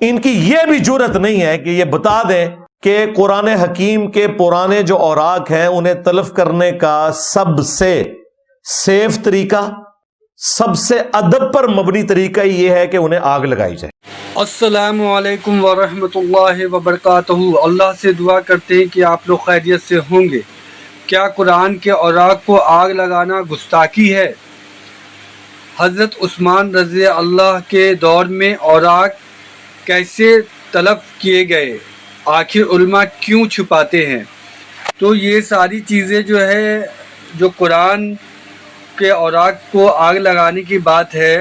ان کی یہ بھی جرت نہیں ہے کہ یہ بتا دیں کہ قرآن حکیم کے پرانے جو اوراق ہیں انہیں تلف کرنے کا سب سے سیف طریقہ، سب سے ادب پر مبنی طریقہ یہ ہے کہ انہیں آگ لگائی جائے۔ السلام علیکم ورحمۃ اللہ وبرکاتہ۔ اللہ سے دعا کرتے ہیں کہ آپ لوگ خیریت سے ہوں گے۔ کیا قرآن کے اوراق کو آگ لگانا گستاخی ہے؟ حضرت عثمان رضی اللہ کے دور میں اوراق کیسے تلف کیے گئے؟ آخر علماء کیوں چھپاتے ہیں؟ تو یہ ساری چیزیں جو ہے، جو قرآن کے اوراق کو آگ لگانے کی بات ہے،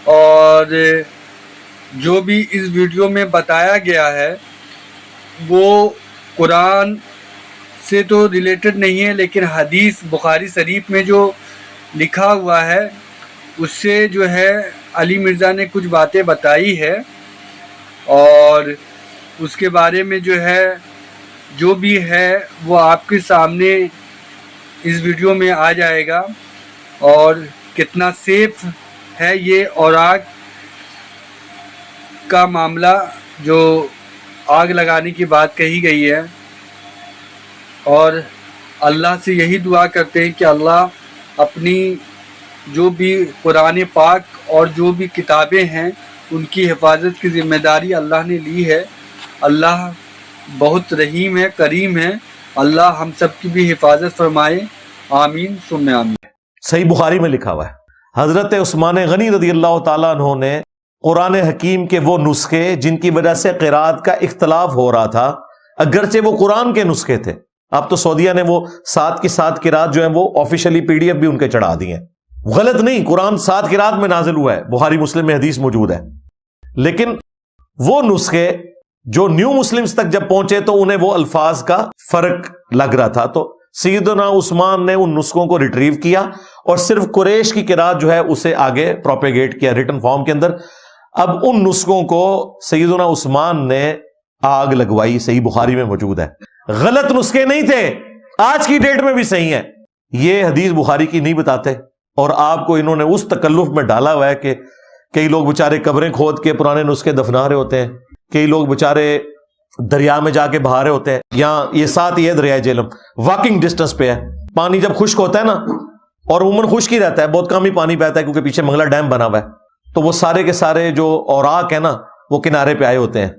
اور جو بھی اس ویڈیو میں بتایا گیا ہے وہ قرآن سے تو ریلیٹڈ نہیں ہے، لیکن حدیث بخاری شریف میں جو لکھا ہوا ہے اس سے جو ہے علی مرزا نے کچھ باتیں بتائی ہے، اور اس کے بارے میں جو ہے جو بھی ہے وہ آپ کے سامنے اس ویڈیو میں آ جائے گا، اور کتنا سیف ہے یہ اوراق کا معاملہ جو آگ لگانے کی بات کہی گئی ہے۔ اور اللہ سے یہی دعا کرتے ہیں کہ اللہ اپنی جو بھی قرآن پاک اور جو بھی کتابیں ہیں ان کی حفاظت کی ذمہ داری اللہ نے لی ہے۔ اللہ بہت رحیم ہے، کریم ہے، اللہ ہم سب کی بھی حفاظت فرمائے، آمین ثم آمین۔ صحیح بخاری میں لکھا ہوا ہے، حضرت عثمان غنی رضی اللہ تعالیٰ عنہ نے قرآن حکیم کے وہ نسخے جن کی وجہ سے قرات کا اختلاف ہو رہا تھا، اگرچہ وہ قرآن کے نسخے تھے، اب تو سعودیہ نے وہ 7 کی 7 قرات جو ہیں وہ آفیشلی PDF بھی ان کے چڑھا دی ہیں۔ غلط نہیں، قرآن 7 قرات میں نازل ہوا ہے، بخاری مسلم میں حدیث موجود ہے، لیکن وہ نسخے جو نیو مسلمز تک جب پہنچے تو انہیں وہ الفاظ کا فرق لگ رہا تھا، تو سیدنا عثمان نے ان نسخوں کو ریٹریو کیا اور صرف قریش کی قرات جو ہے اسے آگے پروپیگیٹ کیا ریٹن فارم کے اندر۔ اب ان نسخوں کو سیدنا عثمان نے آگ لگوائی، صحیح بخاری میں موجود ہے۔ غلط نسخے نہیں تھے، آج کی ڈیٹ میں بھی صحیح ہیں، یہ حدیث بخاری کی نہیں بتاتے، اور آپ کو انہوں نے اس تکلف میں ڈالا ہوا ہے کہ کئی لوگ بےچارے قبریں کھود کے پرانے نسخے دفنا رہے ہوتے ہیں، کئی لوگ بےچارے دریا میں جا کے بہا رہے ہوتے ہیں۔ یہاں یہ ساتھ یہ دریائے جہلم واکنگ ڈسٹنس پہ ہے، پانی جب خشک ہوتا ہے نا، اور عموماً خشک ہی رہتا ہے، بہت کم ہی پانی بہتا ہے کیونکہ پیچھے منگلا ڈیم بنا ہوا ہے، تو وہ سارے کے سارے جو اوراق ہیں نا وہ کنارے پہ آئے ہوتے ہیں،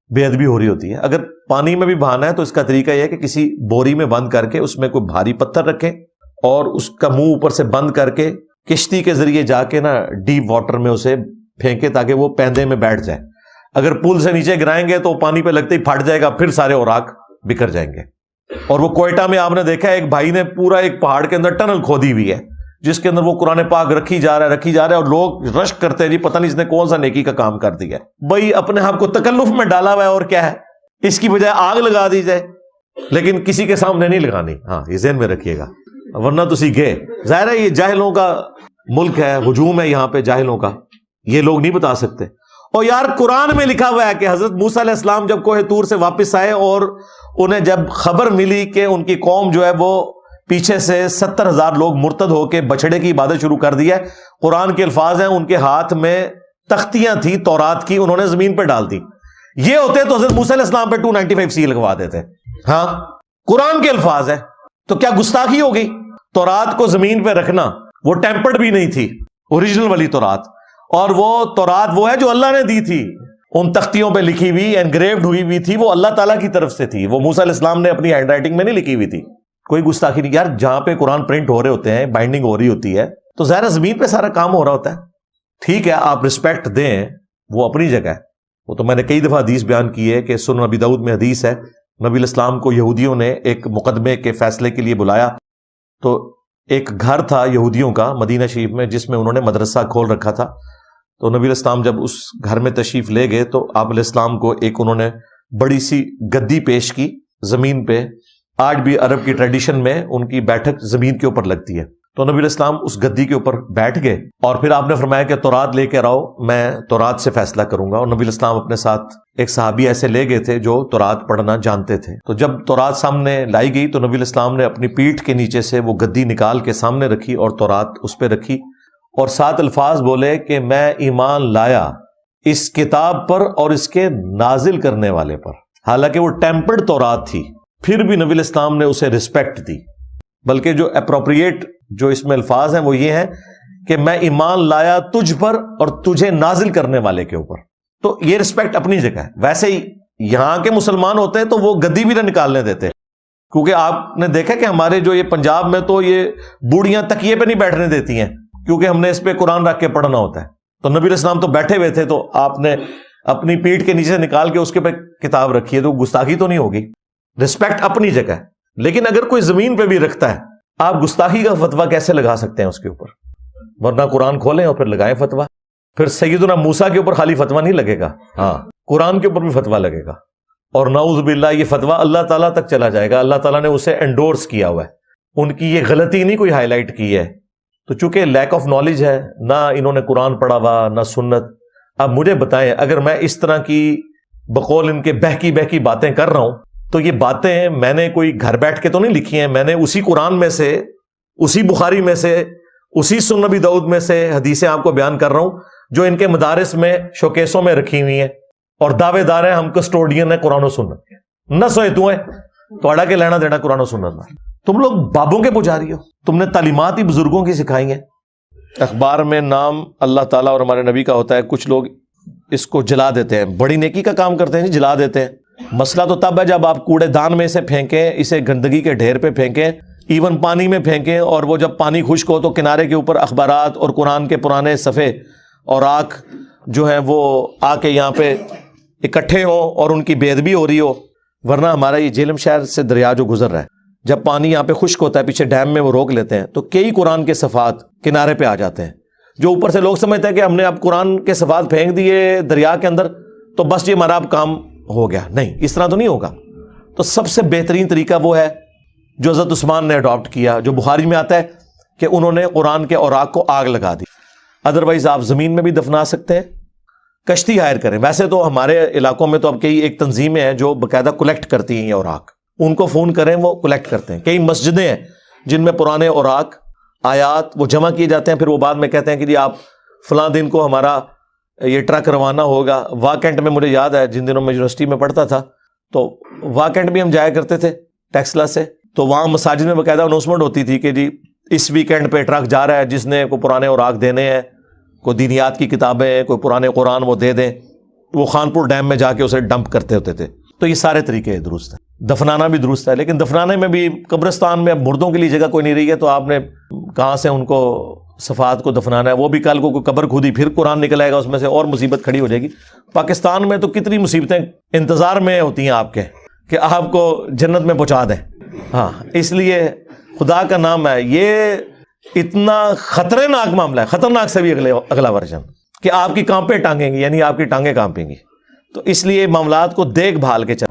بے ادبی ہو رہی ہوتی ہے۔ اگر پانی میں بھی بہانا ہے تو اس کا طریقہ یہ ہے کہ کسی بوری میں بند کر کے اس میں کوئی بھاری پتھر رکھیں اور اس کا منہ اوپر سے بند کر کے کشتی کے ذریعے جا کے نا ڈیپ واٹر میں اسے پھینکے تاکہ وہ پیندے میں بیٹھ جائے۔ اگر پول سے نیچے گرائیں گے تو پانی پہ لگتے ہی پھٹ جائے گا، پھر سارے اوراق بکھر جائیں گے۔ اور وہ کوئٹہ میں آپ نے دیکھا ہے ایک بھائی نے پورا ایک پہاڑ کے اندر ٹنل کھودی ہوئی ہے جس کے اندر وہ قرآن پاک رکھی جا رہا ہے، اور لوگ رشک کرتے ہیں جی پتہ نہیں اس نے کون سا نیکی کا کام کر دیا ہے۔ بھائی اپنے آپ کو تکلف میں ڈالا ہوا ہے، اور کیا ہے، اس کی بجائے آگ لگا دی جائے، لیکن کسی کے سامنے نہیں لگانی، ہاں یہ ذہن میں رکھیے گا، ورنہ تو گئے۔ ظاہر ہے یہ جاہلوں کا ملک ہے، ہجوم ہے یہاں پہ جاہلوں کا، یہ لوگ نہیں بتا سکتے۔ اور یار قرآن میں لکھا ہوا ہے کہ حضرت موسیٰ علیہ السلام جب کوہ طور سے واپس آئے اور انہیں جب خبر ملی کہ ان کی قوم جو ہے وہ پیچھے سے 70,000 لوگ مرتد ہو کے بچڑے کی عبادت شروع کر دی ہے، قرآن کے الفاظ ہیں ان کے ہاتھ میں تختیاں تھی تورات کی، انہوں نے زمین پہ ڈال دی۔ یہ ہوتے تو حضرت موسیٰ علیہ السلام پہ 295C لگوا دیتے۔ ہاں قرآن کے الفاظ ہیں تو کیا گستاخی ہو گئی؟ تورات کو زمین پہ رکھنا، وہ ٹیمپرڈ بھی نہیں تھی، اوریجنل والی تورات، اور وہ تورات وہ ہے جو اللہ نے دی تھی، ان تختیوں پہ لکھی ہوئی انگریوڈ ہوئی ہوئی تھی، وہ اللہ تعالیٰ کی طرف سے تھی، وہ موسیٰ علیہ السلام نے اپنی ہینڈ رائٹنگ میں نہیں لکھی ہوئی تھی۔ کوئی گستاخی نہیں یار، جہاں پہ قرآن پرنٹ ہو رہے ہوتے ہیں، بائنڈنگ ہو رہی ہوتی ہے، تو ظاہر زمین پہ سارا کام ہو رہا ہوتا ہے۔ ٹھیک ہے آپ رسپیکٹ دیں، وہ اپنی جگہ ہے، وہ تو میں نے کئی دفعہ حدیث بیان کی ہے کہ سنن ابی داؤد میں حدیث ہے، نبی علیہ السلام کو یہودیوں نے ایک مقدمے کے فیصلے کے لیے بلایا، تو ایک گھر تھا یہودیوں کا مدینہ شریف میں جس میں انہوں نے مدرسہ کھول رکھا تھا، تو نبی علیہ السلام جب اس گھر میں تشریف لے گئے تو آپ علیہ السلام کو ایک انہوں نے بڑی سی گدی پیش کی زمین پہ۔ آج بھی عرب کی ٹریڈیشن میں ان کی بیٹھک زمین کے اوپر لگتی ہے، تو نبی علیہ السلام اس گدی کے اوپر بیٹھ گئے اور پھر آپ نے فرمایا کہ تورات لے کے رہو، میں تورات سے فیصلہ کروں گا۔ اور نبی علیہ السلام اپنے ساتھ ایک صحابی ایسے لے گئے تھے جو تورات پڑھنا جانتے تھے، تو جب تورات سامنے لائی گئی تو نبی علیہ السلام نے اپنی پیٹھ کے نیچے سے وہ گدی نکال کے سامنے رکھی اور تورات اس پہ رکھی، اور 7 الفاظ بولے کہ میں ایمان لایا اس کتاب پر اور اس کے نازل کرنے والے پر. حالانکہ وہ ٹیمپرڈ تورات تھی، پھر بھی نبی الاسلام نے اسے رسپیکٹ دی. بلکہ جو اپروپریٹ جو اس میں الفاظ ہیں وہ یہ ہیں کہ میں ایمان لایا تجھ پر اور تجھے نازل کرنے والے کے اوپر. تو یہ رسپیکٹ اپنی جگہ ہے. ویسے ہی یہاں کے مسلمان ہوتے ہیں تو وہ گدی بھی نہ نکالنے دیتے، کیونکہ آپ نے دیکھا کہ ہمارے جو یہ پنجاب میں تو یہ بوڑھیاں تکیے پہ نہیں بیٹھنے دیتی ہیں، کیونکہ ہم نے اس پہ قرآن رکھ کے پڑھنا ہوتا ہے. تو نبی الاسلام تو بیٹھے ہوئے تھے، تو آپ نے اپنی پیٹھ کے نیچے نکال کے اس کے پہ کتاب رکھی ہے، تو گستاخی تو نہیں ہوگی. رسپیکٹ اپنی جگہ ہے. لیکن اگر کوئی زمین پہ بھی رکھتا ہے، آپ گستاخی کا فتویٰ کیسے لگا سکتے ہیں اس کے اوپر؟ ورنہ قرآن کھولیں اور پھر لگائیں فتویٰ. پھر سیدنا موسیٰ کے اوپر خالی فتویٰ نہیں لگے گا، ہاں قرآن کے اوپر بھی فتویٰ لگے گا. اور نعوذ باللہ یہ فتویٰ اللہ تعالیٰ تک چلا جائے گا. اللہ تعالیٰ نے اسے انڈورس کیا ہوا ہے. ان کی یہ غلطی نہیں کوئی ہائی لائٹ کی ہے. تو چونکہ لیک آف نالج ہے، نہ انہوں نے قرآن پڑھا ہوا نہ سنت. اب مجھے بتائیں، اگر میں اس طرح کی بقول ان کے بہکی باتیں کر رہا ہوں، تو یہ باتیں میں نے کوئی گھر بیٹھ کے تو نہیں لکھی ہیں. میں نے اسی قرآن میں سے، اسی بخاری میں سے، اسی سنن نبی داؤد میں سے حدیثیں آپ کو بیان کر رہا ہوں جو ان کے مدارس میں شوکیسوں میں رکھی ہوئی ہیں، اور دعوے دار ہیں ہم کسٹوڈین ہیں قرآن و سنت کے. نہ سوئے تو ہیں تو اڑا کے لینا دینا قرآن و سنت میں. تم لوگ بابوں کے پجاری ہو. تم نے تعلیمات ہی بزرگوں کی سکھائی ہیں. اخبار میں نام اللہ تعالیٰ اور ہمارے نبی کا ہوتا ہے، کچھ لوگ اس کو جلا دیتے ہیں. بڑی نیکی کا کام کرتے ہیں جی، جلا دیتے ہیں. مسئلہ تو تب ہے جب آپ کوڑے دان میں سے پھینکیں، اسے گندگی کے ڈھیر پہ پھینکیں، ایون پانی میں پھینکیں، اور وہ جب پانی خشک ہو تو کنارے کے اوپر اخبارات اور قرآن کے پرانے صفحے اور آنکھ جو ہیں وہ آ کے یہاں پہ اکٹھے ہوں اور ان کی بے ادبی ہو رہی ہو. ورنہ ہمارا یہ جہلم شہر سے دریا جو گزر رہا ہے، جب پانی یہاں پہ خشک ہوتا ہے پیچھے ڈیم میں وہ روک لیتے ہیں، تو کئی قرآن کے صفحات کنارے پہ آ جاتے ہیں. جو اوپر سے لوگ سمجھتے ہیں کہ ہم نے اب قرآن کے صفحات پھینک دیے دریا کے اندر تو بس یہ ہمارا اب کام ہو گیا. نہیں، اس طرح تو نہیں ہوگا. تو سب سے بہترین طریقہ وہ ہے جو حضرت عثمان نے اڈاپٹ کیا، جو بخاری میں آتا ہے کہ انہوں نے قرآن کے اوراق کو آگ لگا دی. ادروائز آپ زمین میں بھی دفنا سکتے ہیں، کشتی ہائر کریں. ویسے تو ہمارے علاقوں میں تو اب کئی ایک تنظیمیں ہیں جو باقاعدہ کلیکٹ کرتی ہیں یہ اوراق، ان کو فون کریں وہ کلیکٹ کرتے ہیں. کئی مسجدیں ہیں جن میں پرانے اوراق آیات وہ جمع کیے جاتے ہیں، پھر وہ بعد میں کہتے ہیں کہ جی آپ فلاں دن کو ہمارا یہ ٹرک روانہ ہوگا. واکنڈ میں مجھے یاد ہے جن دنوں میں یونیورسٹی میں پڑھتا تھا تو واکنڈ بھی ہم جایا کرتے تھے ٹیکسلا سے، تو وہاں مساجد میں باقاعدہ اناؤنسمنٹ ہوتی تھی کہ جی اس ویکینڈ پہ ٹرک جا رہا ہے، جس نے کوئی پرانے اوراق دینے ہیں، کوئی دینیات کی کتابیں، کوئی پرانے قرآن وہ دے دیں. وہ خانپور ڈیم میں جا کے اسے ڈمپ کرتے ہوتے تھے. تو یہ سارے طریقے درست ہیں. دفنانا بھی درست ہے، لیکن دفنانے میں بھی قبرستان میں اب مردوں کے لیے جگہ کوئی نہیں رہی ہے، تو آپ نے کہاں سے ان کو صفحات کو دفنانا ہے؟ وہ بھی کل کو کوئی قبر کھودی پھر قرآن نکل آئے گا اس میں سے، اور مصیبت کھڑی ہو جائے گی. پاکستان میں تو کتنی مصیبتیں انتظار میں ہوتی ہیں آپ کے کہ آپ کو جنت میں پہنچا دیں. ہاں، اس لیے خدا کا نام ہے، یہ اتنا خطرناک معاملہ ہے، خطرناک سے بھی اگلا ورژن، کہ آپ کی کانپیں ٹانگیں گی، یعنی آپ کی ٹانگیں کانپیں گی. تو اس لیے معاملات کو دیکھ بھال کے چل